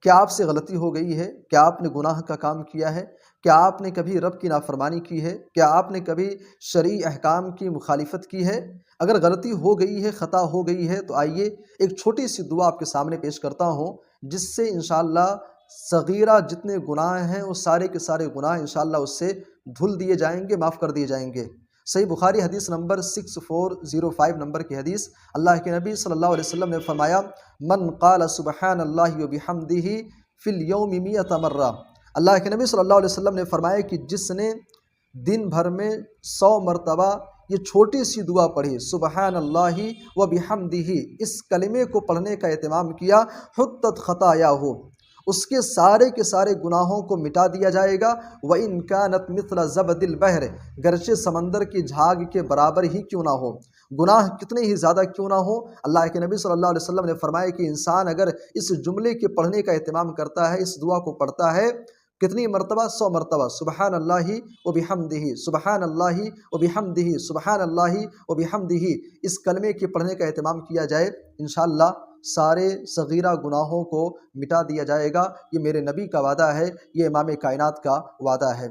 کیا آپ سے غلطی ہو گئی ہے؟ کیا آپ نے گناہ کا کام کیا ہے؟ کیا آپ نے کبھی رب کی نافرمانی کی ہے؟ کیا آپ نے کبھی شرعی احکام کی مخالفت کی ہے؟ اگر غلطی ہو گئی ہے، خطا ہو گئی ہے، تو آئیے ایک چھوٹی سی دعا آپ کے سامنے پیش کرتا ہوں، جس سے انشاءاللہ صغیرہ جتنے گناہ ہیں وہ سارے کے سارے گناہ انشاءاللہ اس سے دھل دیے جائیں گے، معاف کر دیے جائیں گے۔ صحیح بخاری حدیث نمبر 6405 نمبر کی حدیث، اللہ کے نبی صلی اللہ علیہ وسلم نے فرمایا، من قال سبحان اللہ وبحمدہ فی الیوم 100 مرہ۔ اللہ کے نبی صلی اللہ علیہ وسلم نے فرمایا کہ جس نے دن بھر میں 100 مرتبہ یہ چھوٹی سی دعا پڑھی، سبحان اللہ و بحمدہ، اس کلمے کو پڑھنے کا اہتمام کیا، حطت خطایاہ، اس کے سارے گناہوں کو مٹا دیا جائے گا۔ وَإِن كَانَتْ مِثْلَ زَبَدِ الْبَحْرِ، گرچہ سمندر کی جھاگ کے برابر ہی کیوں نہ ہو، گناہ کتنے ہی زیادہ کیوں نہ ہو، اللہ کے نبی صلی اللہ علیہ وسلم نے فرمایا کہ انسان اگر اس جملے کے پڑھنے کا اہتمام کرتا ہے، اس دعا کو پڑھتا ہے، کتنی مرتبہ؟ 100 مرتبہ، سبحان اللہ و بحمدہ، سبحان اللہ و بحمدہ، سبحان اللہ و بحمدہ، اس کلمے کے پڑھنے کا اہتمام کیا جائے، انشاءاللہ سارے صغیرہ گناہوں کو مٹا دیا جائے گا۔ یہ میرے نبی کا وعدہ ہے، یہ امام کائنات کا وعدہ ہے۔